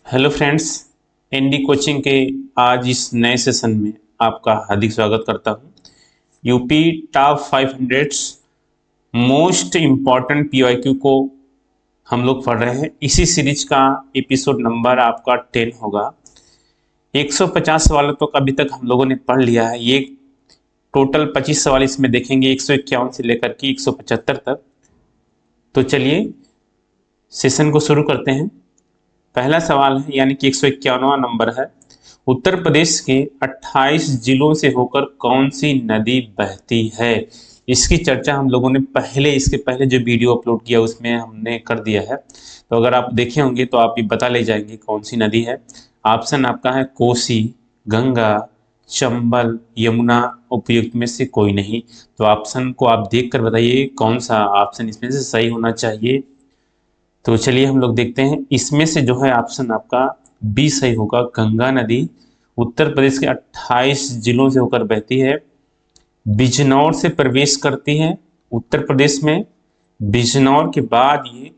Hello friends, ND coaching के आज इस नए सेशन में आपका हार्दिक स्वागत करता हूं। UP top 500 most important PYQ को हम लोग पढ़ रहे हैं। इसी सीरीज का एपिसोड नंबर आपका 10 होगा। 150 सवालों तक अभी तक हम लोगों ने पढ़ लिया है। ये टोटल 25 सवाल इसमें देखेंगे, 151 से लेकर के 175 तक। तो चलिए सेशन को शुरू करते हैं। पहला सवाल है, यानी कि 151वां नंबर है। उत्तर प्रदेश के 28 जिलों से होकर कौन सी नदी बहती है? इसकी चर्चा हम लोगों ने इसके पहले जो वीडियो अपलोड किया उसमें हमने कर दिया है। तो अगर आप देखे होंगे तो आप ये बता ले जाएंगे कौन सी नदी है। ऑप्शन आपका है कोसी, गंगा, चंबल, यमुना, उपयुक्त में से कोई नहीं। तो ऑप्शन को आप देख कर बताइए कौन सा ऑप्शन इसमें से सही होना चाहिए। तो चलिए हम लोग देखते हैं। इसमें से जो है ऑप्शन आपका बी सही होगा, गंगा नदी उत्तर प्रदेश के 28 जिलों से होकर बहती है, बिजनौर से प्रवेश करती है उत्तर प्रदेश में। बिजनौर के बाद ये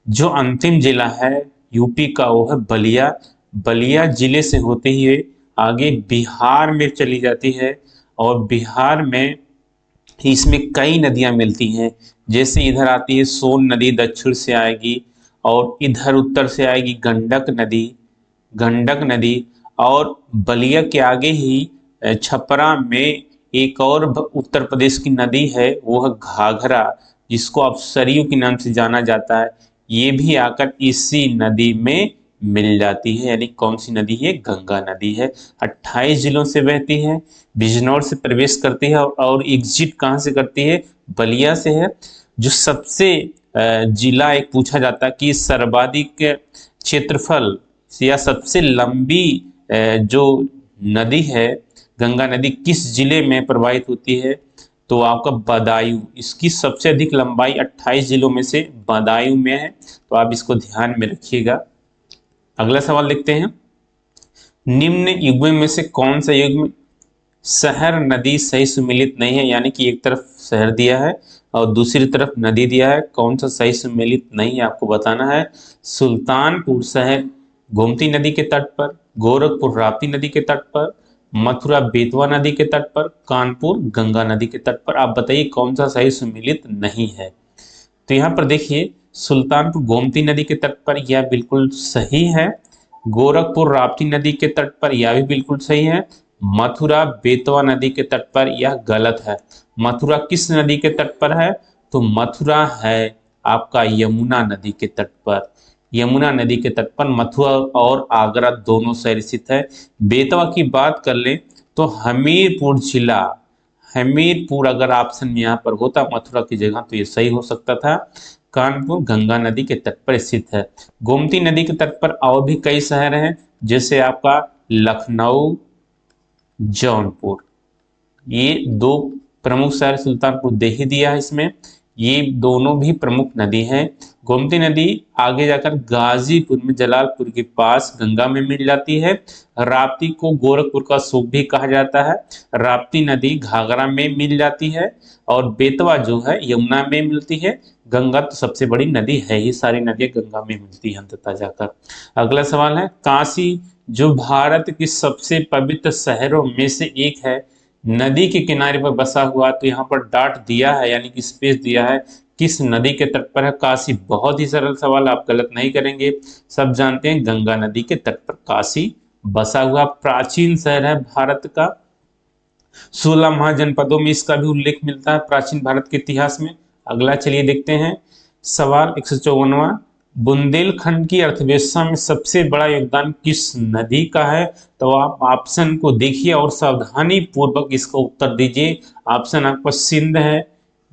जो अंतिम जिला है यूपी का वो है बलिया। बलिया जिले से होते हुए आगे बिहार में चली जाती है और बिहार में इसमें कई नदियां मिलती हैं। जैसे इधर आती है सोन नदी, दक्षिण से आएगी, और इधर उत्तर से आएगी गंडक नदी। और बलिया के आगे ही छपरा में एक और उत्तर प्रदेश की नदी है, वो है घाघरा, जिसको अब सरयू के नाम से जाना जाता है। ये भी आकर इसी नदी में मिल जाती है। यानी कौन सी नदी है? गंगा नदी है। 28 जिलों से बहती है, बिजनौर से प्रवेश करती है और एग्जिट कहाँ से करती है? बलिया से है। जो सबसे जिला एक पूछा जाता है कि सर्वाधिक क्षेत्रफल या सबसे लंबी जो नदी है गंगा नदी किस जिले में प्रवाहित होती है? तो आपका बदायूं। इसकी सबसे अधिक लंबाई 28 जिलों में से बदायूं में है। तो आप इसको ध्यान में रखिएगा। अगला सवाल देखते हैं। निम्न युग्म में से कौन सा युग्म शहर नदी सही सुमेलित नहीं है? यानी कि एक तरफ शहर दिया है और दूसरी तरफ नदी दिया है, कौन सा सही सुमेलित नहीं है आपको बताना है। सुल्तानपुर शहर गोमती नदी के तट पर, गोरखपुर राप्ती नदी के तट पर, मथुरा बेतवा नदी के तट पर, कानपुर गंगा नदी के तट पर। आप बताइए कौन सा सही सुमेलित नहीं है। तो यहाँ पर देखिए, सुल्तानपुर गोमती नदी के तट पर यह बिल्कुल सही है। गोरखपुर राप्ती नदी के तट पर यह भी बिल्कुल सही है। मथुरा बेतवा नदी के तट पर यह गलत है। मथुरा किस नदी के तट पर है? तो मथुरा है आपका यमुना नदी के तट पर। यमुना नदी के तट पर मथुरा और आगरा दोनों शहर स्थित है। बेतवा की बात कर लें तो हमीरपुर जिला, हमीरपुर अगर ऑप्शन में यहाँ पर होता मथुरा की जगह तो ये सही हो सकता था। कानपुर गंगा नदी के तट पर स्थित है। गोमती नदी के तट पर और भी कई शहर हैं, जैसे आपका लखनऊ, जौनपुर। ये दो प्रमुख शहर, सुल्तानपुर देही दिया है इसमें। ये दोनों भी प्रमुख नदी हैं। गोमती नदी आगे जाकर गाजीपुर में जलालपुर के पास गंगा में मिल जाती है। राप्ती को गोरखपुर का सूप भी कहा जाता है। राप्ती नदी घाघरा में मिल जाती है और बेतवा जो है यमुना में मिलती है। गंगा तो सबसे बड़ी नदी है ही, सारी नदियां गंगा में मिलती हैं अंततः जाकर। अगला सवाल है, काशी जो भारत के सबसे पवित्र शहरों में से एक है, नदी के किनारे पर बसा हुआ। तो यहाँ पर डॉट दिया है, यानी कि स्पेस दिया है। किस नदी के तट पर है काशी? बहुत ही सरल सवाल, आप गलत नहीं करेंगे। सब जानते हैं गंगा नदी के तट पर काशी बसा हुआ प्राचीन शहर है भारत का। 16 महाजनपदों में इसका भी उल्लेख मिलता है प्राचीन भारत के इतिहास में। अगला चलिए देखते हैं सवाल 154वां। बुंदेलखंड की अर्थव्यवस्था में सबसे बड़ा योगदान किस नदी का है? तो आप ऑप्शन को देखिए और सावधानी पूर्वक इसका उत्तर दीजिए। ऑप्शन आपका सिंध है,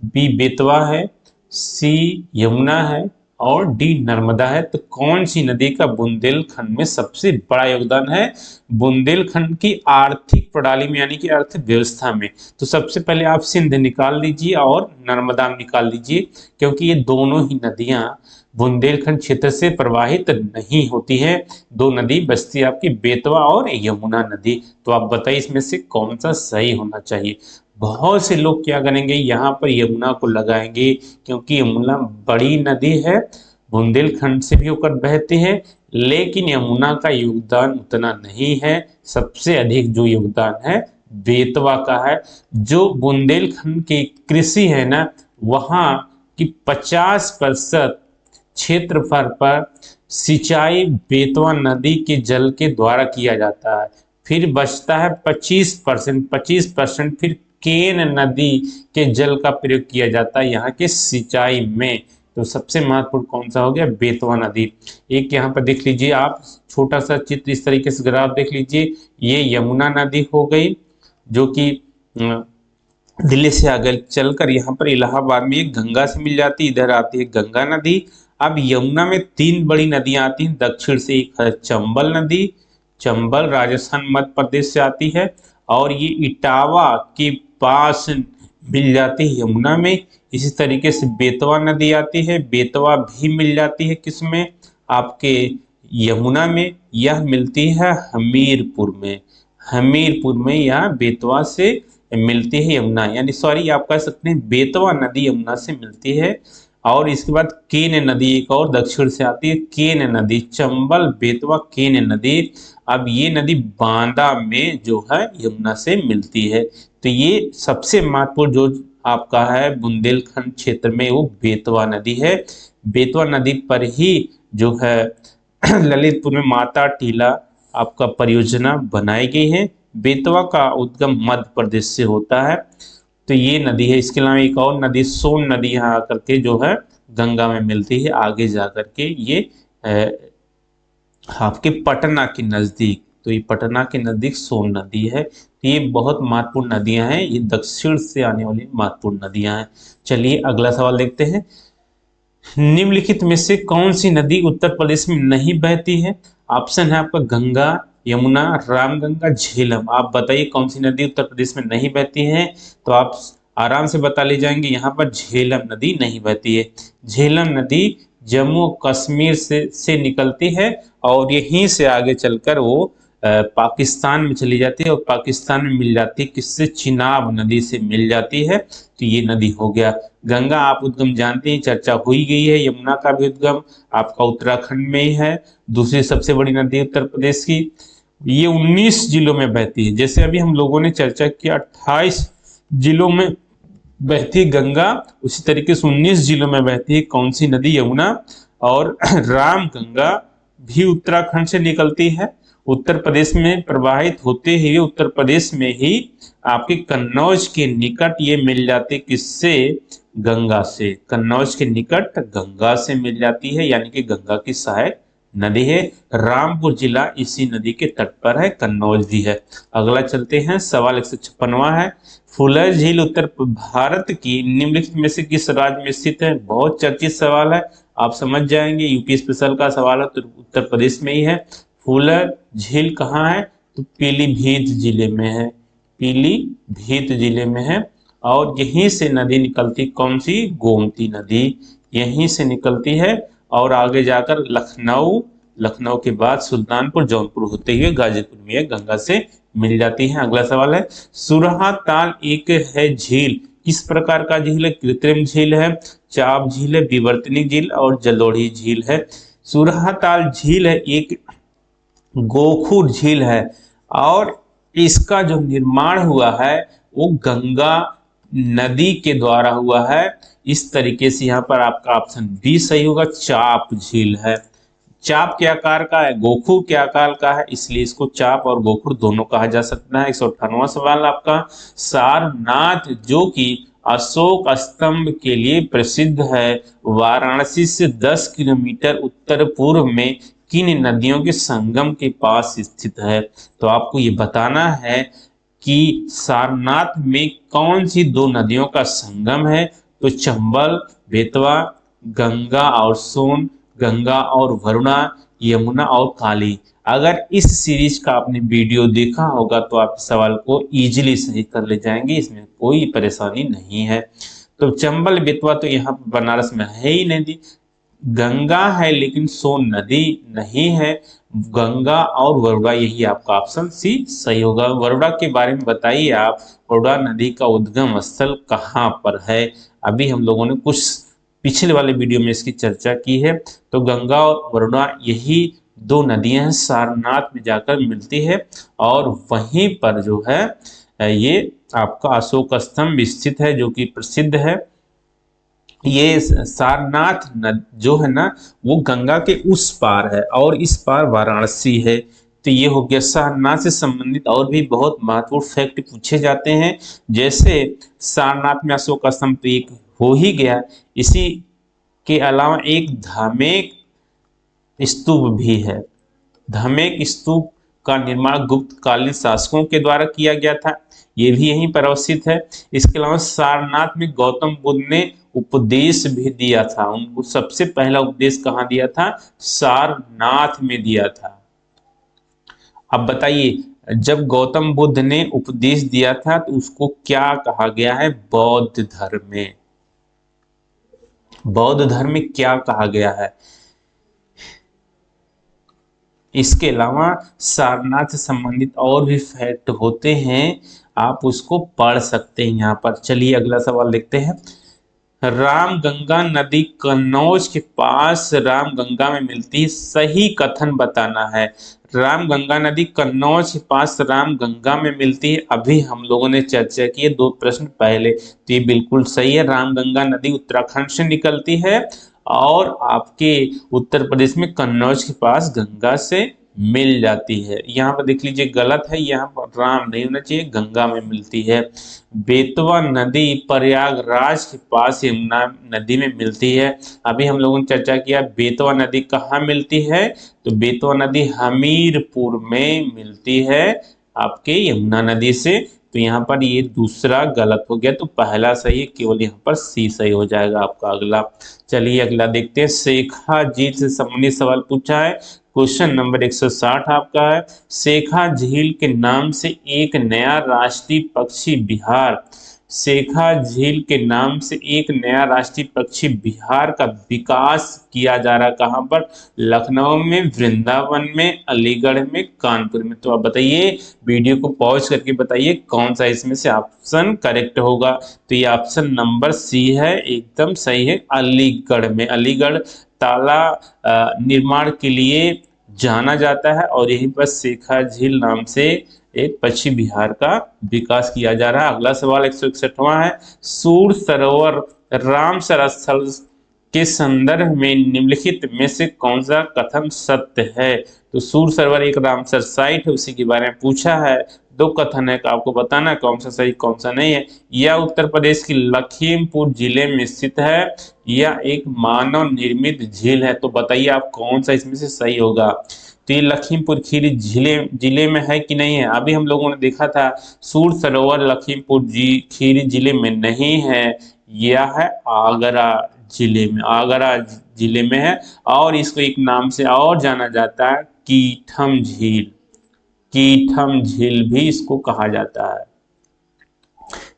बी बेतवा है, सी यमुना है और डी नर्मदा है। तो कौन सी नदी का बुंदेलखंड में सबसे बड़ा योगदान है? बुंदेलखंड की आर्थिक प्रणाली में, यानी कि अर्थव्यवस्था में। तो सबसे पहले आप सिंध निकाल लीजिए और नर्मदा निकाल लीजिए, क्योंकि ये दोनों ही नदियां बुंदेलखंड क्षेत्र से प्रवाहित नहीं होती है। दो नदी बचती है आपकी, बेतवा और यमुना नदी। तो आप बताइए इसमें से कौन सा सही होना चाहिए। बहुत से लोग क्या करेंगे, यहाँ पर यमुना को लगाएंगे, क्योंकि यमुना बड़ी नदी है बुंदेलखंड से भी होकर बहती है, लेकिन यमुना का योगदान उतना नहीं है। सबसे अधिक जो योगदान है बेतवा का है। जो बुंदेलखंड की कृषि है ना, वहाँ की 50% क्षेत्रफल पर सिंचाई बेतवा नदी के जल के द्वारा किया जाता है। फिर बचता है 25% फिर केन नदी के जल का प्रयोग किया जाता है यहाँ के सिंचाई में। तो सबसे महत्वपूर्ण कौन सा हो गया? बेतवा नदी। एक यहाँ पर देख लीजिए आप, छोटा सा चित्र इस तरीके से ग्राफ देख लीजिए। ये यमुना नदी हो गई, जो कि दिल्ली से आगे चलकर यहाँ पर इलाहाबाद में एक गंगा से मिल जाती है, इधर आती है गंगा नदी। अब यमुना में 3 बड़ी नदियां आती हैं दक्षिण से। एक है चंबल नदी, चंबल राजस्थान मध्य प्रदेश से आती है, और ये इटावा के पास मिल जाती है यमुना में। इसी तरीके से बेतवा नदी आती है, बेतवा भी मिल जाती है किसमें? आपके यमुना में। यह मिलती है हमीरपुर में, हमीरपुर में यह बेतवा से मिलती है यमुना, यानी सॉरी आप कह सकते हैं बेतवा नदी यमुना से मिलती है। और इसके बाद केन नदी एक और दक्षिण से आती है, केन नदी, चंबल बेतवा केन नदी। अब ये नदी बांदा में जो है यमुना से मिलती है। तो ये सबसे महत्वपूर्ण जो आपका है बुंदेलखंड क्षेत्र में वो बेतवा नदी है। बेतवा नदी पर ही जो है ललितपुर में माता टीला आपका परियोजना बनाई गई है। बेतवा का उद्गम मध्य प्रदेश से होता है। तो ये नदी है। इसके अलावा एक और नदी सोन नदी यहाँ आकर के जो है गंगा में मिलती है आगे जाकर के, ये आपके पटना के नजदीक। तो ये पटना के नजदीक सोन नदी है। तो ये बहुत महत्वपूर्ण नदियां हैं, ये दक्षिण से आने वाली महत्वपूर्ण नदियां हैं। चलिए अगला सवाल देखते हैं। निम्नलिखित में से कौन सी नदी उत्तर प्रदेश में नहीं बहती है? ऑप्शन है आपका गंगा, यमुना, रामगंगा, झेलम। आप बताइए कौन सी नदी उत्तर प्रदेश में नहीं बहती है? तो आप आराम से बता ले जाएंगे, यहाँ पर झेलम नदी नहीं बहती है। झेलम नदी जम्मू कश्मीर से निकलती है और यहीं से आगे चलकर वो पाकिस्तान में चली जाती है, और पाकिस्तान में मिल जाती है किससे? चिनाब नदी से मिल जाती है। तो ये नदी हो गया। गंगा आप उद्गम जानते हैं, चर्चा हुई गई है। यमुना का भी उद्गम आपका उत्तराखंड में ही है, दूसरी सबसे बड़ी नदी उत्तर प्रदेश की। ये 19 जिलों में बहती है। जैसे अभी हम लोगों ने चर्चा किया 28 जिलों में बहती गंगा, उसी तरीके से 19 जिलों में बहती है कौन सी नदी? यमुना। और राम गंगा भी उत्तराखंड से निकलती है, उत्तर प्रदेश में प्रवाहित होते हुए उत्तर प्रदेश में ही आपके कन्नौज के निकट ये मिल जाती, किससे? गंगा से। कन्नौज के निकट गंगा से मिल जाती है, यानी कि गंगा की सहायक नदी है। रामपुर जिला इसी नदी के तट पर है, कन्नौज भी है। अगला चलते हैं, सवाल 156वां है। फुलर झील उत्तर भारत की निम्नलिखित में से किस राज्य में स्थित है? बहुत चर्चित सवाल है, आप समझ जाएंगे, यूपी स्पेशल का सवाल है, तो उत्तर प्रदेश में ही है। फुलर झील कहाँ है? तो पीलीभीत जिले में है, पीलीभीत जिले में है। और यहीं से नदी निकलती, कौन सी? गोमती नदी यहीं से निकलती है, और आगे जाकर लखनऊ, लखनऊ के बाद सुल्तानपुर, जौनपुर होते हुए गाजीपुर में गंगा से मिल जाती है। अगला सवाल है, सुरहा ताल एक है झील, किस प्रकार का झील है? कृत्रिम झील है, चाप झील है, विवर्तनिक झील और जलोढ़ी झील है। सुरहा ताल झील है एक गोखुर झील है, और इसका जो निर्माण हुआ है वो गंगा नदी के द्वारा हुआ है। इस तरीके से यहाँ पर आपका ऑप्शन बी सही होगा, चाप झील है। चाप के आकार का है, गोखुर के आकार का है, इसलिए इसको चाप और गोखुर दोनों कहा जा सकता है। 158वां सवाल आपका, सारनाथ जो कि अशोक स्तंभ के लिए प्रसिद्ध है, वाराणसी से 10 किलोमीटर उत्तर पूर्व में किन नदियों के संगम के पास स्थित है? तो आपको ये बताना है कि सारनाथ में कौन सी 2 नदियों का संगम है? तो चंबल बेतवा, गंगा और सोन, गंगा और वरुणा, यमुना और काली। अगर इस सीरीज का आपने वीडियो देखा होगा तो आप इस सवाल को इजीली सही कर ले जाएंगे, इसमें कोई परेशानी नहीं है। तो चंबल बेतवा तो यहाँ बनारस में है ही नहीं, गंगा है लेकिन सोन नदी नहीं है। गंगा और वरुणा, यही आपका ऑप्शन सी सही होगा। वरुणा के बारे में बताइए आप, वरुणा नदी का उद्गम स्थल कहाँ पर है? अभी हम लोगों ने कुछ पिछले वाले वीडियो में इसकी चर्चा की है। तो गंगा और वरुणा यही दो नदियां हैं, सारनाथ में जाकर मिलती है और वहीं पर जो है ये आपका अशोक स्तंभ स्थित है जो कि प्रसिद्ध है। ये सारनाथ जो है ना वो गंगा के उस पार है और इस पार वाराणसी है। तो ये हो गया सारनाथ से संबंधित और भी बहुत महत्वपूर्ण फैक्ट पूछे जाते हैं, जैसे सारनाथ में अशोक स्तंभ तो एक हो ही गया, इसी के अलावा एक धामेक स्तूप भी है। धामेक स्तूप का निर्माण गुप्त कालीन शासकों के द्वारा किया गया था, ये भी यहीं पर अवस्थित है। इसके अलावा सारनाथ में गौतम बुद्ध ने उपदेश भी दिया था। उनको सबसे पहला उपदेश कहाँ दिया था? सारनाथ में दिया था। अब बताइए, जब गौतम बुद्ध ने उपदेश दिया था तो उसको क्या कहा गया है? बौद्ध धर्म में। बौद्ध धर्म में क्या कहा गया है? इसके अलावा सारनाथ से संबंधित और भी फैक्ट होते हैं, आप उसको पढ़ सकते हैं यहाँ पर। चलिए अगला सवाल देखते हैं। रामगंगा नदी कन्नौज के पास रामगंगा में मिलती है, सही कथन बताना है। रामगंगा नदी कन्नौज के पास रामगंगा में मिलती है, अभी हम लोगों ने चर्चा की है 2 प्रश्न पहले, तो ये बिल्कुल सही है। रामगंगा नदी उत्तराखंड से निकलती है और आपके उत्तर प्रदेश में कन्नौज के पास गंगा से मिल जाती है। यहाँ पर देख लीजिए गलत है, यहाँ पर राम नहीं होना चाहिए, गंगा में मिलती है। बेतवा नदी प्रयागराज के पास यमुना नदी में मिलती है। अभी हम लोगों ने चर्चा किया बेतवा नदी कहाँ मिलती है, तो बेतवा नदी हमीरपुर में मिलती है आपके यमुना नदी से। तो यहाँ पर ये दूसरा गलत हो गया, तो पहला सही है, केवल यहाँ पर सी सही हो जाएगा आपका। अगला चलिए अगला देखते हैं। शेखा झील से संबंधित सवाल पूछा है, क्वेश्चन नंबर 160 आपका है। शेखा झील के नाम से एक नया राष्ट्रीय पक्षी बिहार, शेखा झील के नाम से एक नया राष्ट्रीय पक्षी बिहार का विकास किया जा रहा है। कहाँ पर? लखनऊ में, वृंदावन में, अलीगढ़ में, कानपुर में। तो आप बताइए, वीडियो को पॉज करके बताइए कौन सा इसमें से ऑप्शन करेक्ट होगा। तो ये ऑप्शन नंबर सी है, एकदम सही है, अलीगढ़ में। अलीगढ़ ताला निर्माण के लिए जाना जाता है और यहीं पर शेखा झील नाम से एक पश्चिम बिहार का विकास किया जा रहा है। अगला सवाल 161वां है। सूर सरोवर रामसर स्थल के संदर्भ में निम्नलिखित में से कौन सा कथन सत्य है? तो सूर सरोवर एक रामसर साइट है, उसी के बारे में पूछा है। 2 कथन है, आपको बताना है कौन सा सही कौन सा नहीं है। यह उत्तर प्रदेश की लखीमपुर जिले में स्थित है, यह एक मानव निर्मित झील है। तो बताइए आप कौन सा इसमें से सही होगा। तो ये लखीमपुर खीरी जिले में है कि नहीं है? अभी हम लोगों ने देखा था सूर सरोवर लखीमपुर खीरी जिले में नहीं है, यह है आगरा जिले में, आगरा जिले में है। और इसको एक नाम से और जाना जाता है, कीठम झील, कीठम झील भी इसको कहा जाता है।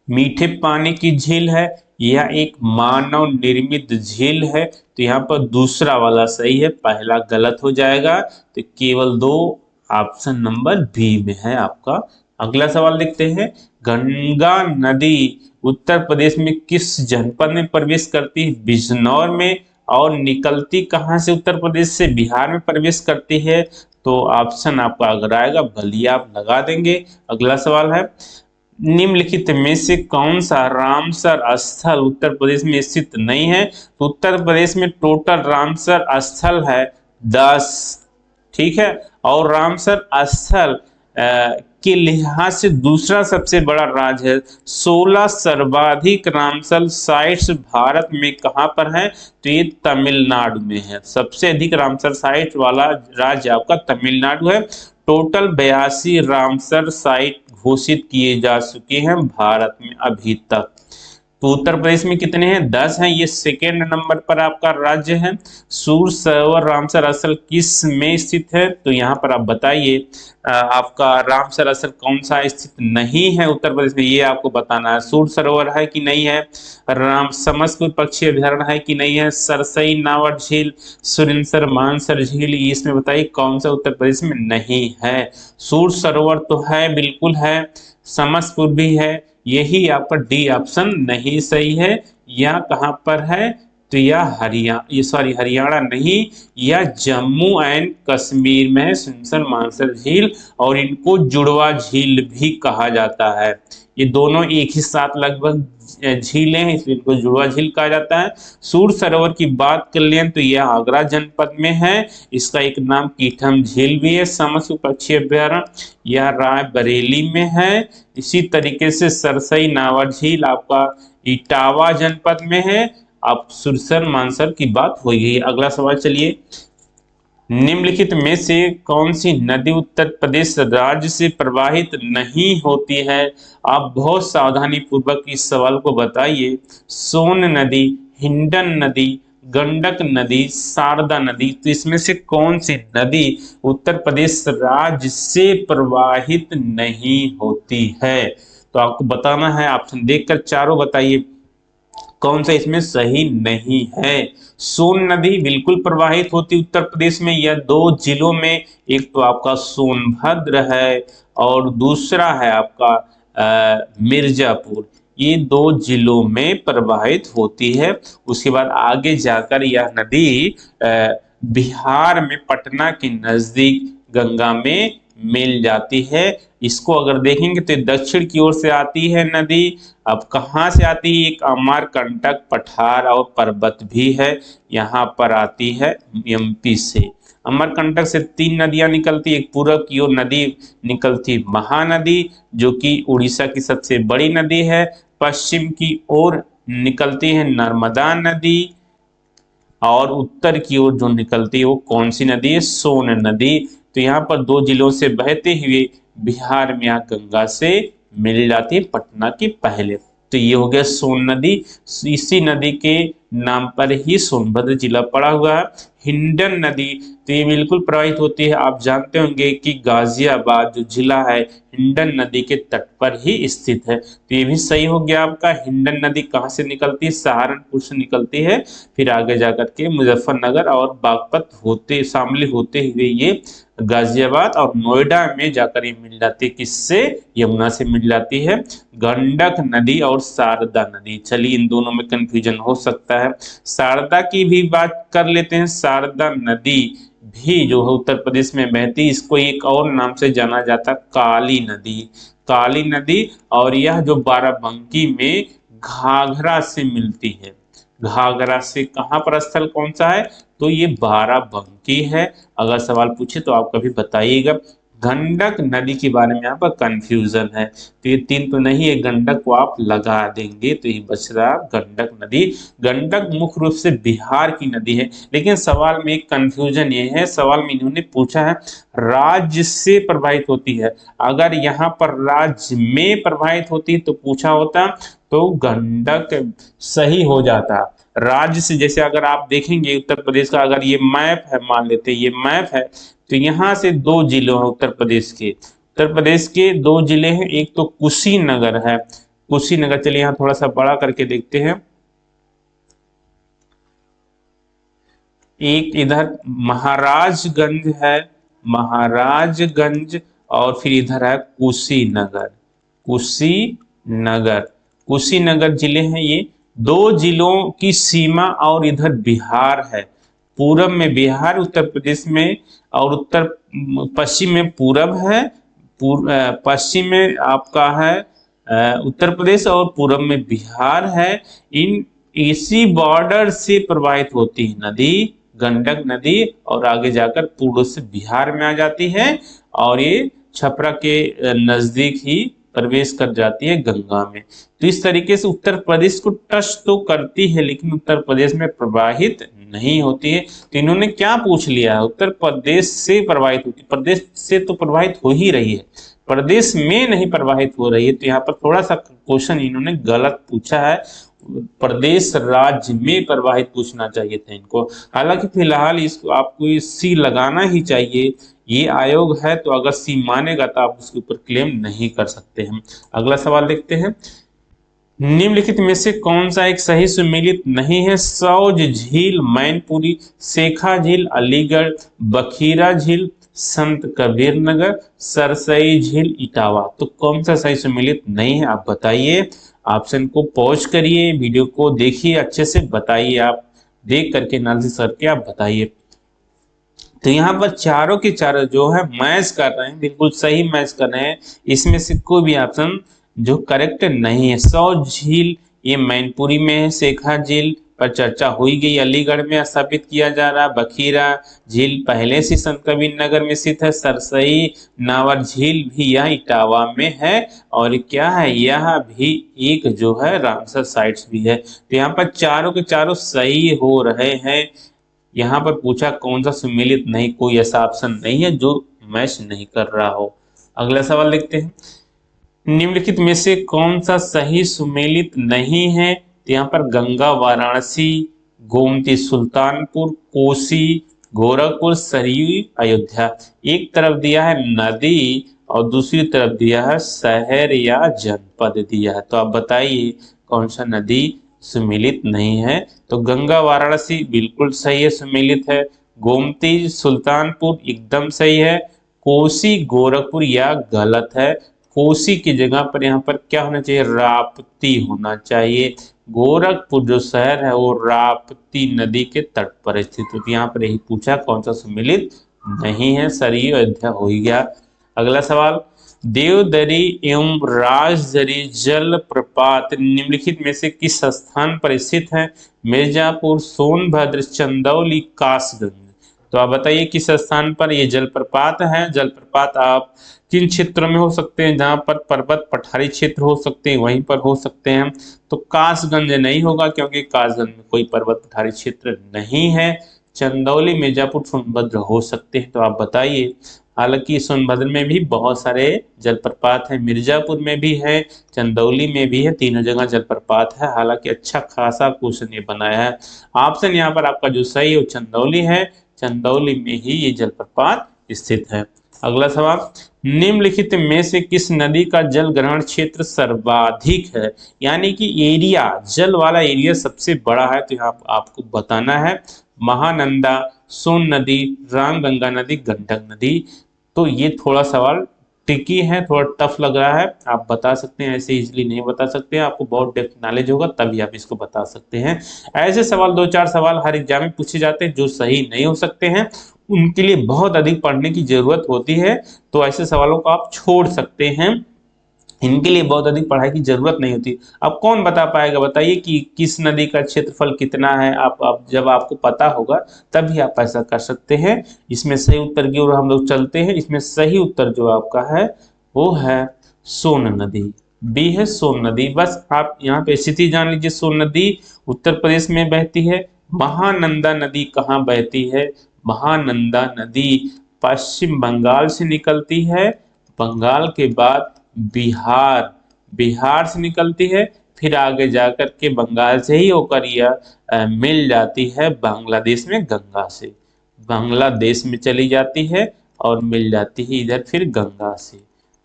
मीठे पानी की झील है, यह एक मानव निर्मित झील है। तो यहाँ पर दूसरा वाला सही है, पहला गलत हो जाएगा। तो केवल 2 ऑप्शन नंबर बी में है आपका। अगला सवाल देखते हैं। गंगा नदी उत्तर प्रदेश में किस जनपद में प्रवेश करती है? बिजनौर में। और निकलती कहाँ से उत्तर प्रदेश से? बिहार में प्रवेश करती है। तो ऑप्शन आपका अगर आएगा बलिया आप लगा देंगे। अगला सवाल है, निम्नलिखित में से कौन सा रामसर स्थल उत्तर प्रदेश में स्थित नहीं है? तो उत्तर प्रदेश में टोटल रामसर स्थल है 10, ठीक है। और रामसर स्थल के लिहाज से दूसरा सबसे बड़ा राज्य है। 16 सर्वाधिक रामसर साइट्स भारत में कहाँ पर है? तो ये तमिलनाडु में है। सबसे अधिक रामसर साइट वाला राज्य आपका तमिलनाडु है। टोटल 82 रामसर साइट घोषित किए जा चुके हैं भारत में अभी तक। तो उत्तर प्रदेश में कितने हैं? 10 हैं। ये सेकेंड नंबर पर आपका राज्य है। सूर सरोवर रामसर स्थल किस में स्थित है? तो यहाँ पर आप बताइए आपका रामसर स्थल कौन सा स्थित नहीं है उत्तर प्रदेश में, ये आपको बताना है। सूर सरोवर है कि नहीं है, राम समस्तपुर पक्षी अभ्यारण्य है कि नहीं है, सरसई नावर झील, सुरिनसर मानसर झील, इसमें बताइए कौन सा उत्तर प्रदेश में नहीं है। सूर सरोवर तो है, बिल्कुल है, समस्तपुर भी है, यही आपका डी ऑप्शन नहीं सही है। यह कहां पर है? तो यह हरियाणा नहीं, यह जम्मू एंड कश्मीर में है सुनसन मानसर झील, और इनको जुड़वा झील भी कहा जाता है। ये दोनों एक ही साथ लगभग झीलें हैं, इसलिए इनको जुड़वा झील कहा जाता है। सूर सरोवर की बात कर लें तो यह आगरा जनपद में है। इसका एक नाम कीठम झील भी है। समस्त पक्षी अभ्यारण्य यह रायबरेली में है। इसी तरीके से सरसई नावा झील आपका इटावा जनपद में है। अब सुरसर मानसर की बात हो गई। अगला सवाल चलिए, निम्नलिखित में से कौन सी नदी उत्तर प्रदेश राज्य से प्रवाहित नहीं होती है? आप बहुत सावधानी पूर्वक इस सवाल को बताइए। सोन नदी, हिंडन नदी, गंडक नदी, शारदा नदी। तो इसमें से कौन सी नदी उत्तर प्रदेश राज्य से प्रवाहित नहीं होती है? तो आपको बताना है, ऑप्शन देखकर चारों बताइए कौन सा इसमें सही नहीं है। सोन नदी बिल्कुल प्रवाहित होती उत्तर प्रदेश में, यह दो जिलों में, एक तो आपका सोनभद्र है और दूसरा है आपका मिर्जापुर। ये दो जिलों में प्रवाहित होती है। उसके बाद आगे जाकर यह नदी बिहार में पटना के नजदीक गंगा में मिल जाती है। इसको अगर देखेंगे तो दक्षिण की ओर से आती है नदी। अब कहाँ से आती है? एक अमरकंटक पठार और पर्वत भी है, यहाँ पर आती है एमपी से। अमरकंटक से 3 नदियां निकलती, एक पूरब की ओर नदी निकलती महानदी, जो कि उड़ीसा की सबसे बड़ी नदी है। पश्चिम की ओर निकलती है नर्मदा नदी, और उत्तर की ओर जो निकलती है वो कौन सी नदी है? सोन नदी। तो यहाँ पर 2 जिलों से बहते हुए बिहार में यहाँ गंगा से मिल जाती है पटना के पहले। तो ये हो गया सोन नदी। इसी नदी के नाम पर ही सोनभद्र जिला पड़ा हुआ है। हिंडन नदी, तो ये बिल्कुल प्रवाहित होती है, आप जानते होंगे कि गाजियाबाद जो जिला है हिंडन नदी के तट पर ही स्थित है। तो ये भी सही हो गया आपका। हिंडन नदी कहाँ से निकलती है? सहारनपुर से निकलती है, फिर आगे जाकर के मुजफ्फरनगर और बागपत होते शामिल होते हुए ये गाजियाबाद और नोएडा में जाकर ये मिल जाती है। किससे? यमुना से मिल जाती है। गंडक नदी और शारदा नदी, चलिए इन दोनों में कंफ्यूजन हो सकता है। शारदा की भी बात कर लेते हैं। शारदा नदी भी जो है उत्तर प्रदेश में बहती, इसको एक और नाम से जाना जाता काली नदी। काली नदी, और यह जो बाराबंकी में घाघरा से मिलती है। घाघरा से कहाँ पर स्थल कौन सा है? तो ये बाराबंकी है। अगर सवाल पूछे तो आप कभी बताइएगा। गंडक नदी के बारे में यहाँ पर कंफ्यूजन है, तो ये 3 तो नहीं है, गंडक को आप लगा देंगे तो ये बच रहा गंडक नदी। गंडक मुख्य रूप से बिहार की नदी है, लेकिन सवाल में एक कंफ्यूजन ये है, सवाल में इन्होंने पूछा है राज्य से प्रभावित होती है। अगर यहाँ पर राज्य में प्रभावित होती है तो पूछा होता तो गंडक सही हो जाता। राज्य से, जैसे अगर आप देखेंगे उत्तर प्रदेश का, अगर ये मैप है, मान लेते ये मैप है, तो यहाँ से 2 जिले हैं उत्तर प्रदेश के। उत्तर प्रदेश के 2 जिले हैं, एक तो कुशीनगर है। कुशीनगर, चलिए यहाँ थोड़ा सा बड़ा करके देखते हैं। एक इधर महाराजगंज है, महाराजगंज, और फिर इधर है कुशीनगर। कुशीनगर, कुशीनगर जिले हैं ये। 2 जिलों की सीमा, और इधर बिहार है। पूरब में बिहार उत्तर प्रदेश में, और उत्तर पश्चिम में पूरब है। पश्चिम में आपका है उत्तर प्रदेश, और पूरब में बिहार है। इन इसी बॉर्डर से प्रवाहित होती है नदी गंडक नदी, और आगे जाकर पूर्व से बिहार में आ जाती है, और ये छपरा के नजदीक ही प्रवेश कर जाती है गंगा में। तो इस तरीके से उत्तर प्रदेश को टच तो करती है, लेकिन उत्तर प्रदेश में प्रवाहित नहीं होती है। तो इन्होंने क्या पूछ लिया है? उत्तर प्रदेश से प्रवाहित होती, प्रदेश से तो प्रवाहित हो ही रही है, प्रदेश में नहीं प्रवाहित हो रही है। तो यहाँ पर थोड़ा सा क्वेश्चन इन्होंने गलत पूछा है, प्रदेश राज्य में प्रवाहित पूछना चाहिए था इनको। हालांकि फिलहाल इसको आपको सी लगाना ही चाहिए, ये आयोग है, तो अगर सी मानेगा तो आप उसके ऊपर क्लेम नहीं कर सकते हैं। अगला सवाल देखते हैं, निम्नलिखित में से कौन सा एक सही सुमेलित नहीं है? सौज झील मैनपुरी, शेखा झील अलीगढ़, बखीरा झील संत कबीर नगर, सरसई झील इटावा। तो कौन सा सही सुमेलित नहीं है, आप बताइए। ऑप्शन को पॉज करिए, वीडियो को देखिए, अच्छे से बताइए आप देख करके एनालिसिस करके आप बताइए। तो यहाँ पर चारों के चारों जो है मैच कर रहे हैं, बिल्कुल सही मैच कर रहे हैं। इसमें से कोई भी ऑप्शन जो करेक्ट नहीं है। 100 झील ये मैनपुरी में है, शेखा झील पर चर्चा हुई गई, अलीगढ़ में स्थापित किया जा रहा। बखीरा झील पहले से संत कबीर नगर में स्थित है। सरसई नावर झील भी यह इटावा में है। और क्या है, यह भी एक जो है रामसर साइट्स भी है। तो यहाँ पर चारों के चारों सही हो रहे हैं। यहाँ पर पूछा कौन सा सुमेलित नहीं, कोई ऐसा ऑप्शन नहीं है जो मैच नहीं कर रहा हो। अगला सवाल देखते हैं, निम्नलिखित में से कौन सा सही सुमेलित नहीं है। तो यहाँ पर गंगा वाराणसी, गोमती सुल्तानपुर, कोसी गोरखपुर, सरयू अयोध्या। एक तरफ दिया है नदी और दूसरी तरफ दिया है शहर या जनपद दिया है। तो आप बताइए कौन सा नदी सुमेलित नहीं है। तो गंगा वाराणसी बिल्कुल सही है, सुमेलित है। गोमती सुल्तानपुर एकदम सही है। कोसी गोरखपुर या गलत है। कोसी की जगह पर यहाँ पर क्या होना चाहिए, राप्ती होना चाहिए। गोरखपुर जो शहर है वो राप्ती नदी के तट पर स्थित है। तो यहाँ पर यही पूछा कौन सा सुमेलित नहीं है, सरयू अयोध्या हो ही गया। अगला सवाल, देवदरी एवं राजदरी जल प्रपात निम्नलिखित में से किस स्थान पर स्थित है। मिर्जापुर, सोनभद्र, चंदौली, कासगंज। तो आप बताइए किस स्थान पर ये जलप्रपात है। जलप्रपात आप किन क्षेत्रों में हो सकते हैं, जहां पर पर्वत पठारी क्षेत्र हो सकते हैं वहीं पर हो सकते हैं। तो कासगंज नहीं होगा क्योंकि कासगंज में कोई पर्वत पठारी क्षेत्र नहीं है। चंदौली, मिर्जापुर, सोनभद्र हो सकते हैं। तो आप बताइए। हालांकि सोनभद्र में भी बहुत सारे जलप्रपात हैं, मिर्जापुर में भी है, चंदौली में भी है, तीनों जगह जलप्रपात है। हालांकि अच्छा खासा क्वेश्चन ये बनाया है। ऑप्शन यहाँ पर आपका जो सही है वो चंदौली है। चंदौली में ही ये जलप्रपात स्थित है। अगला सवाल, निम्नलिखित में से किस नदी का जल ग्रहण क्षेत्र सर्वाधिक है। यानी कि एरिया, जल वाला एरिया सबसे बड़ा है। तो यहाँ आपको बताना है महानंदा, सोन नदी, रामगंगा नदी, गंडक नदी। तो ये थोड़ा सवाल ट्रिकी है, थोड़ा टफ लग रहा है। आप बता सकते हैं, ऐसे इजीली नहीं बता सकते हैं। आपको बहुत डेप्थ नॉलेज होगा तभी आप इसको बता सकते हैं। ऐसे सवाल 2-4 सवाल हर एग्जाम में पूछे जाते हैं जो सही नहीं हो सकते हैं, उनके लिए बहुत अधिक पढ़ने की जरूरत होती है। तो ऐसे सवालों को आप छोड़ सकते हैं, इनके लिए बहुत अधिक पढ़ाई की जरूरत नहीं होती। अब कौन बता पाएगा, बताइए कि किस नदी का क्षेत्रफल कितना है। आप जब आपको पता होगा तभी आप ऐसा कर सकते हैं। इसमें सही उत्तर की ओर हम लोग चलते हैं। इसमें सही उत्तर जो आपका है वो है सोन नदी, बी है सोन नदी। बस आप यहाँ पे स्थिति जान लीजिए। सोन नदी उत्तर प्रदेश में बहती है। महानंदा नदी कहाँ बहती है, महानंदा नदी पश्चिम बंगाल से निकलती है। बंगाल के बाद बिहार, बिहार से निकलती है, फिर आगे जाकर के बंगाल से ही होकर यह मिल जाती है बांग्लादेश में गंगा से। बांग्लादेश में चली जाती है और मिल जाती है इधर फिर गंगा से।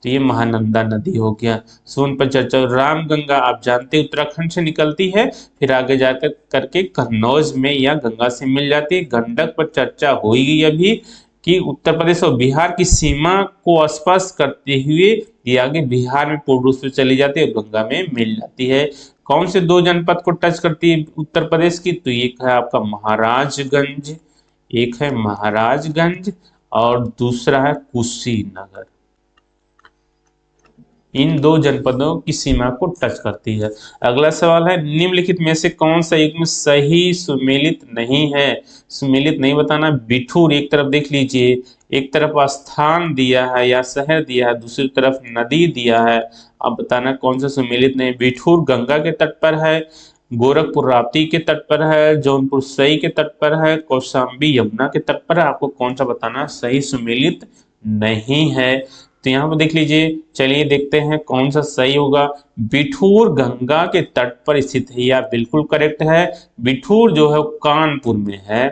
तो ये महानंदा नदी हो गया। सोन पर चर्चा, रामगंगा आप जानते हैं उत्तराखंड से निकलती है, फिर आगे जाकर करके कन्नौज में या गंगा से मिल जाती है। गंडक पर चर्चा हो ही गई अभी कि उत्तर प्रदेश और बिहार की सीमा को स्पर्श करते हुए ये आगे बिहार में पूर्व रूप से चली जाती है, गंगा में मिल जाती है। कौन से दो जनपद को टच करती है उत्तर प्रदेश की, तो एक है आपका महाराजगंज, एक है महाराजगंज और दूसरा है कुशीनगर। इन दो जनपदों की सीमा को टच करती है। अगला सवाल है, निम्नलिखित में से कौन सा युग्म सही सुमेलित नहीं है। सुमेलित नहीं बताना। बिठूर एक तरफ देख लीजिए, एक तरफ स्थान दिया है या शहर दिया है, दूसरी तरफ नदी दिया है। अब बताना कौन सा सुमेलित नहीं। बिठूर गंगा के तट पर है, गोरखपुर राप्ती के तट पर है, जौनपुर सई के तट पर है, कौशाम्बी यमुना के तट पर है। आपको कौन सा बताना सही सुमेलित नहीं है। तो यहाँ पर देख लीजिए, चलिए देखते हैं कौन सा सही होगा। बिठूर गंगा के तट पर स्थित है, यह बिल्कुल करेक्ट है। बिठूर जो है कानपुर में है,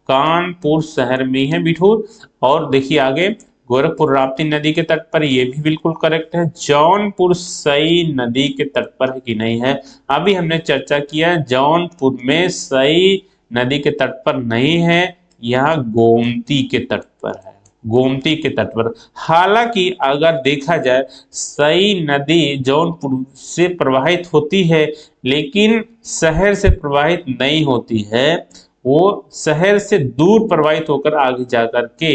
कानपुर शहर में है बिठूर। और देखिए आगे गोरखपुर राप्ती नदी के तट पर, यह भी बिल्कुल करेक्ट है। जौनपुर सई नदी के तट पर है कि नहीं है, अभी हमने चर्चा किया जौनपुर में सई नदी के तट पर नहीं है, यह गोमती के तट पर है, गोमती के तट पर। हालांकि अगर देखा जाए सई नदी जौनपुर से प्रवाहित होती है लेकिन शहर से प्रवाहित नहीं होती है, वो शहर से दूर प्रवाहित होकर आगे जाकर के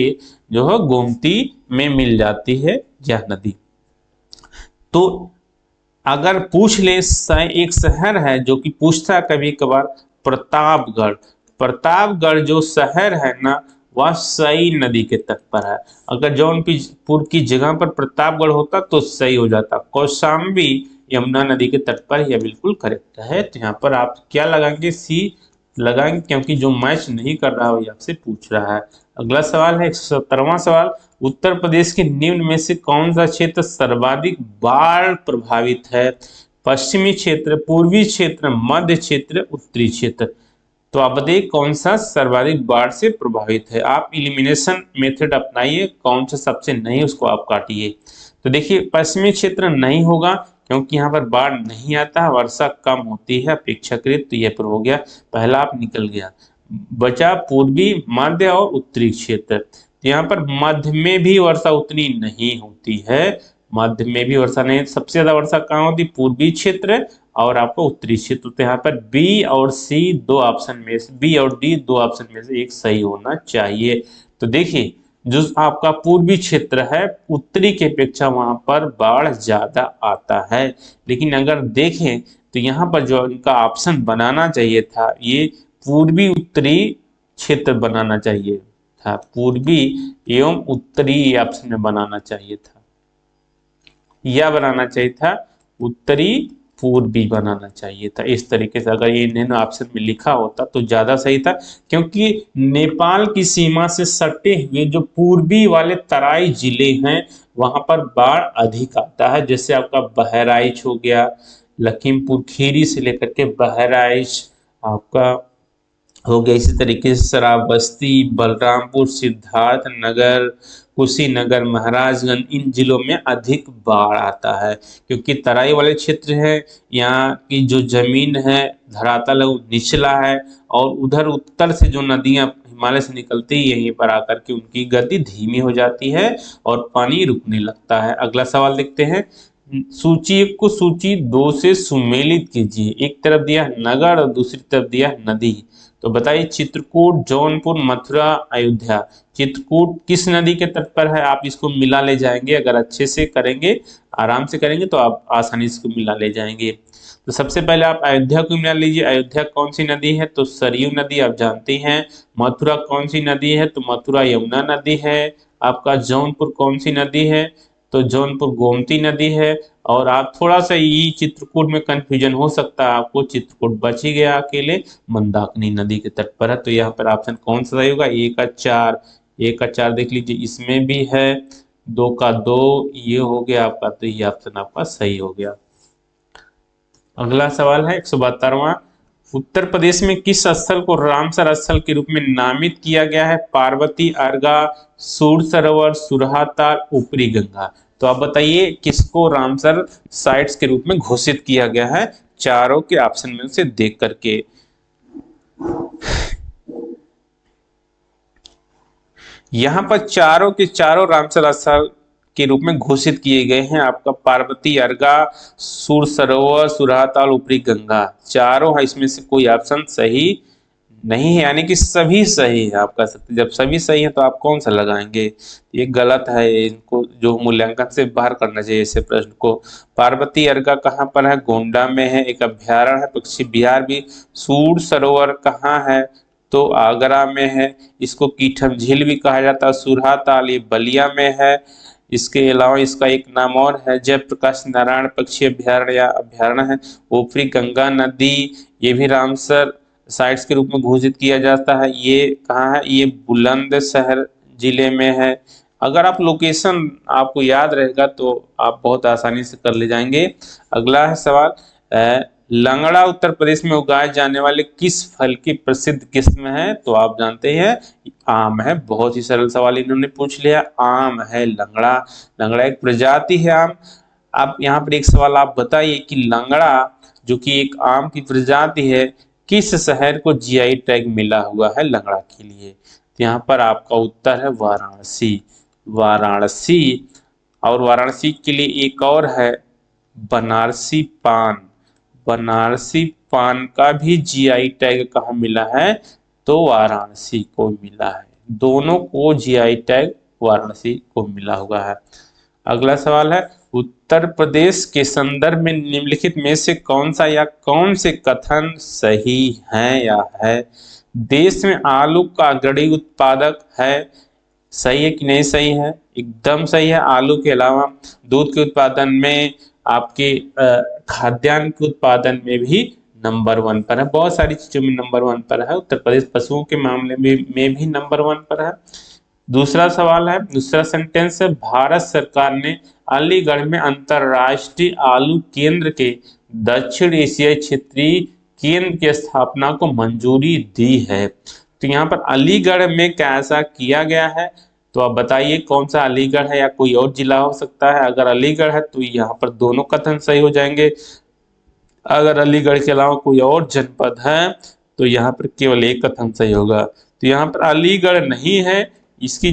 जो है गोमती में मिल जाती है यह नदी। तो अगर पूछ ले एक शहर है जो कि पूछता है कभी कभार, प्रतापगढ़। प्रतापगढ़ जो शहर है ना वह सई नदी के तट पर है। अगर जौनपुर की जगह पर प्रतापगढ़ होता तो सही हो जाता। कौशाम्बी यमुना नदी के तट पर, यह बिल्कुल करेक्ट है। तो यहाँ पर आप क्या लगाएंगे, सी लगाएंगे, क्योंकि जो मैच नहीं कर रहा हो आपसे पूछ रहा है। अगला सवाल है 117वां सवाल, उत्तर प्रदेश के निम्न में से कौन सा क्षेत्र सर्वाधिक बाढ़ प्रभावित है? पश्चिमी क्षेत्र, पूर्वी क्षेत्र, मध्य क्षेत्र, उत्तरी क्षेत्र। तो आप बताइए कौन सा सर्वाधिक बाढ़ से प्रभावित है। आप इलिमिनेशन मेथड अपनाइए, कौन सा सबसे नहीं उसको आप काटिए। तो देखिए पश्चिमी क्षेत्र नहीं होगा क्योंकि यहाँ पर बाढ़ नहीं आता है, वर्षा कम होती है अपेक्षाकृत। तो यह पर हो गया, पहला आप निकल गया। बचा पूर्वी, मध्य और उत्तरी क्षेत्र। तो यहाँ पर मध्य में भी वर्षा उतनी नहीं होती है, मध्य में भी वर्षा नहीं, सबसे ज्यादा वर्षा कहाँ होती, पूर्वी क्षेत्र और आपको उत्तरी क्षेत्र। तो यहाँ पर बी और सी दो ऑप्शन में से, बी और डी दो ऑप्शन में से एक सही होना चाहिए। तो देखिए जो आपका पूर्वी क्षेत्र है उत्तरी की अपेक्षा वहां पर बाढ़ ज्यादा आता है। लेकिन अगर देखें तो यहाँ पर जो इनका ऑप्शन बनाना चाहिए था ये पूर्वी उत्तरी क्षेत्र बनाना चाहिए था, पूर्वी एवं उत्तरी ऑप्शन में बनाना चाहिए था, या बनाना चाहिए था उत्तरी पूर्वी बनाना चाहिए था। इस तरीके से अगर ये इन्होंने ऑप्शन में लिखा होता तो ज्यादा सही था, क्योंकि नेपाल की सीमा से सटे हुए जो पूर्वी वाले तराई जिले हैं वहां पर बाढ़ अधिक आता है। जैसे आपका बहराइच हो गया, लखीमपुर खीरी से लेकर के बहराइच आपका हो गया, इसी तरीके से श्रावस्ती, बलरामपुर, सिद्धार्थ नगर, कुशीनगर, महाराजगंज, इन जिलों में अधिक बाढ़ आता है क्योंकि तराई वाले क्षेत्र है, यहाँ की जो जमीन है धरातल है वो निचला है, और उधर उत्तर से जो नदियां हिमालय से निकलती है यहीं पर आकर के उनकी गति धीमी हो जाती है और पानी रुकने लगता है। अगला सवाल देखते हैं, सूची को सूची दो से सुमेलित कीजिए। एक तरफ दिया नगर और दूसरी तरफ दिया नदी। तो बताइए चित्रकूट, जौनपुर, मथुरा, अयोध्या। चित्रकूट किस नदी के तट पर है? आप इसको मिला ले जाएंगे, अगर अच्छे से करेंगे, आराम से करेंगे तो आप आसानी से मिला ले जाएंगे। तो सबसे पहले आप अयोध्या को मिला लीजिए। अयोध्या कौन सी नदी है? तो सरयू नदी, आप जानते हैं। मथुरा कौन सी नदी है? तो मथुरा यमुना नदी है। आपका जौनपुर कौन सी नदी है? तो जौनपुर गोमती नदी है। और आप थोड़ा सा ये चित्रकूट में कंफ्यूजन हो सकता है आपको, चित्रकूट बच ही गया अकेले, मंदाकिनी नदी के तट पर है। तो यहाँ पर ऑप्शन कौन सा सही होगा? ए का 4, ए का 4 देख लीजिए, इसमें भी है, 2 का 2, ये हो गया आपका, तो ये ऑप्शन आपका सही हो गया। अगला सवाल है 172वां, उत्तर प्रदेश में किस स्थल को रामसर स्थल के रूप में नामित किया गया है? पार्वती, अर्गा, सूर सरोवर, सुरहाताल, ऊपरी गंगा। तो आप बताइए किसको रामसर साइट्स के रूप में घोषित किया गया है चारों के ऑप्शन में से देख करके। यहाँ पर चारों के चारों रामसर स्थल के रूप में घोषित किए गए हैं। आपका पार्वती, अर्गा, सूर सरोवर, सुरहाताल, ऊपरी गंगा, चारों है, इसमें से कोई ऑप्शन सही नहीं है, यानी कि सभी सही है। आप कह सकते जब सभी सही है तो आप कौन सा लगाएंगे? ये गलत है, इनको जो मूल्यांकन से बाहर करना चाहिए ऐसे प्रश्न को। पार्वती अर्गा कहाँ पर है? गोंडा में है, एक अभ्यारण्य है पश्चिम बिहार भी। सूर सरोवर कहाँ है? तो आगरा में है, इसको कीठम झील भी कहा जाता है। सुरहाताल ये बलिया में है। इसके अलावा इसका एक नाम और है, जयप्रकाश नारायण पक्षी अभ्यारण्य या अभ्यारण्य है। ऊपरी गंगा नदी ये भी रामसर साइट्स के रूप में घोषित किया जाता है। ये कहाँ है? ये बुलंदशहर जिले में है। अगर आप लोकेशन आपको याद रहेगा तो आप बहुत आसानी से कर ले जाएंगे। अगला है सवाल, लंगड़ा उत्तर प्रदेश में उगाए जाने वाले किस फल की प्रसिद्ध किस्म है? तो आप जानते हैं आम है। बहुत ही सरल सवाल इन्होंने पूछ लिया, आम है लंगड़ा। लंगड़ा एक प्रजाति है आम। आप यहाँ पर एक सवाल आप बताइए कि लंगड़ा जो कि एक आम की प्रजाति है किस शहर को जीआई टैग मिला हुआ है लंगड़ा के लिए? तो यहाँ पर आपका उत्तर है वाराणसी, वाराणसी। और वाराणसी के लिए एक और है बनारसी पान, बनारसी पान का भी जीआई टैग कहाँ मिला है? तो वाराणसी को मिला है। दोनों को जीआई टैग वाराणसी को मिला हुआ है। अगला सवाल है, उत्तर प्रदेश के संदर्भ में निम्नलिखित में से कौन सा या कौन से कथन सही है या है? देश में आलू का अग्रणी उत्पादक है, सही है कि नहीं सही है? एकदम सही है। आलू के अलावा दूध के उत्पादन में, आपके खाद्यान्न के उत्पादन में भी नंबर 1 पर है। बहुत सारी चीजों में नंबर 1 पर है। उत्तर प्रदेश पशुओं के मामले में भी नंबर 1 पर है। दूसरा सवाल है, दूसरा सेंटेंस है, भारत सरकार ने अलीगढ़ में अंतरराष्ट्रीय आलू केंद्र के दक्षिण एशियाई क्षेत्रीय केंद्र की स्थापना को मंजूरी दी है। तो यहाँ पर अलीगढ़ में क्या ऐसा किया गया है? तो आप बताइए कौन सा अलीगढ़ है या कोई और जिला हो सकता है। अगर अलीगढ़ है तो यहाँ पर दोनों कथन सही हो जाएंगे। अगर अलीगढ़ के अलावा कोई और जनपद है तो यहाँ पर केवल एक कथन सही होगा। तो यहाँ पर अलीगढ़ नहीं है, इसकी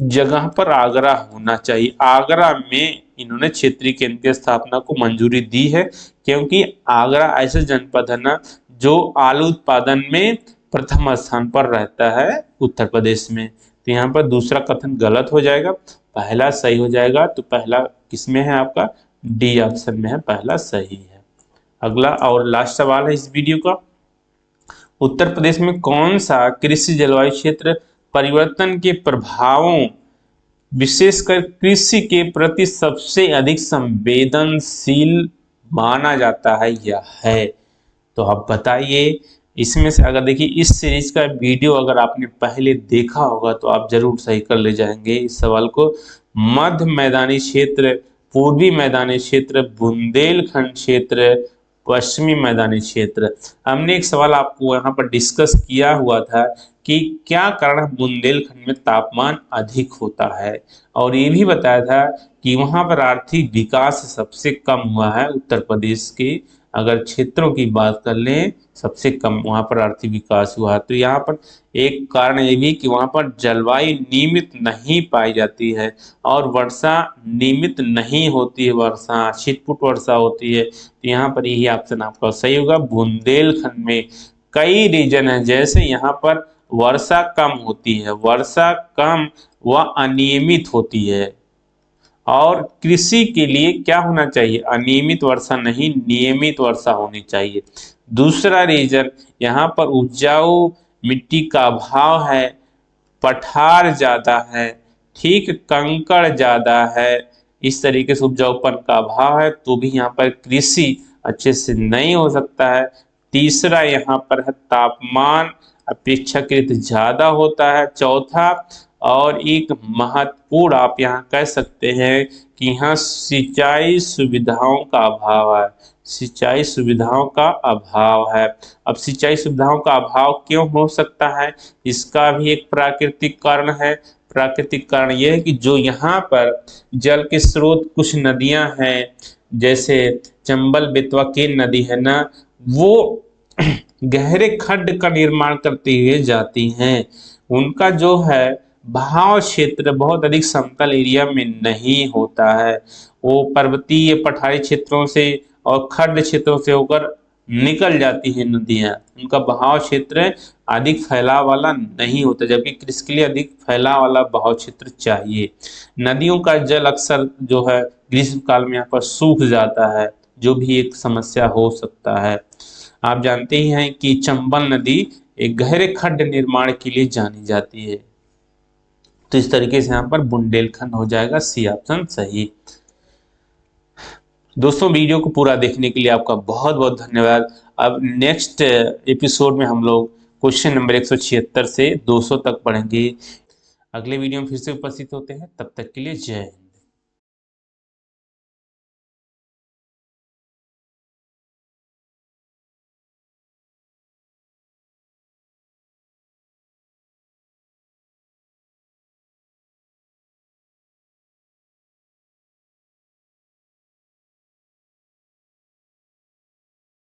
जगह पर आगरा होना चाहिए। आगरा में इन्होंने क्षेत्रीय केंद्र की स्थापना को मंजूरी दी है, क्योंकि आगरा ऐसे जनपद है ना जो आलू उत्पादन में प्रथम स्थान पर रहता है उत्तर प्रदेश में। तो यहाँ पर दूसरा कथन गलत हो जाएगा, पहला सही हो जाएगा। तो पहला किसमें है? आपका डी ऑप्शन में है, पहला सही है। अगला और लास्ट सवाल है इस वीडियो का, उत्तर प्रदेश में कौन सा कृषि जलवायु क्षेत्र परिवर्तन के प्रभावों, विशेषकर कृषि के प्रति सबसे अधिक संवेदनशील माना जाता है या है? तो आप बताइए। इसमें से अगर देखिए, इस सीरीज का वीडियो अगर आपने पहले देखा होगा तो आप जरूर सही कर ले जाएंगे इस सवाल को। मध्य मैदानी क्षेत्र, पूर्वी मैदानी क्षेत्र, बुंदेलखंड क्षेत्र, पश्चिमी मैदानी क्षेत्र। हमने एक सवाल आपको यहाँ पर डिस्कस किया हुआ था कि क्या कारण बुंदेलखंड में तापमान अधिक होता है, और ये भी बताया था कि वहां पर आर्थिक विकास सबसे कम हुआ है। उत्तर प्रदेश के अगर क्षेत्रों की बात कर लें, सबसे कम वहां पर आर्थिक विकास हुआ है। तो यहाँ पर एक कारण ये भी कि वहां पर जलवायु नियमित नहीं पाई जाती है और वर्षा नियमित नहीं होती है, वर्षा छिटपुट वर्षा होती है। तो यहाँ पर यही ऑप्शन आपका सही होगा। बुंदेलखंड में कई रीजन है, जैसे यहाँ पर वर्षा कम होती है, वर्षा कम व अनियमित होती है। और कृषि के लिए क्या होना चाहिए? अनियमित वर्षा नहीं, नियमित वर्षा होनी चाहिए। दूसरा रीजन, यहाँ पर उपजाऊ मिट्टी का अभाव है, पठार ज्यादा है, ठीक, कंकड़ ज्यादा है, इस तरीके से उपजाऊपन का अभाव है, तो भी यहाँ पर कृषि अच्छे से नहीं हो सकता है। तीसरा यहाँ पर है तापमान अपेक्षाकृत ज्यादा होता है। चौथा और एक महत्वपूर्ण आप यहाँ कह सकते हैं कि यहाँ सिंचाई सुविधाओं का अभाव है, सिंचाई सुविधाओं का अभाव है। अब सिंचाई सुविधाओं का अभाव क्यों हो सकता है? इसका भी एक प्राकृतिक कारण है। प्राकृतिक कारण यह है कि जो यहाँ पर जल के स्रोत, कुछ नदियां हैं जैसे चंबल बेतवा के नदी है ना, वो गहरे खड्ड का निर्माण करते हुए जाती हैं। उनका जो है बहाव क्षेत्र बहुत अधिक समतल एरिया में नहीं होता है, वो पर्वतीय पठारी क्षेत्रों से और खड्ड क्षेत्रों से होकर निकल जाती है नदियां। उनका बहाव क्षेत्र अधिक फैलाव वाला नहीं होता, जबकि कृषि के लिए अधिक फैलाव वाला बहाव क्षेत्र चाहिए। नदियों का जल अक्सर जो है ग्रीष्म काल में यहाँ पर सूख जाता है, जो भी एक समस्या हो सकता है। आप जानते ही हैं कि चंबल नदी एक गहरे खड्ड निर्माण के लिए जानी जाती है। तो इस तरीके से यहाँ पर बुंदेलखंड हो जाएगा, सी ऑप्शन सही। दोस्तों, वीडियो को पूरा देखने के लिए आपका बहुत बहुत धन्यवाद। अब नेक्स्ट एपिसोड में हम लोग क्वेश्चन नंबर 176 से 200 तक पढ़ेंगे। अगले वीडियो में फिर से उपस्थित होते हैं, तब तक के लिए जय हिंद।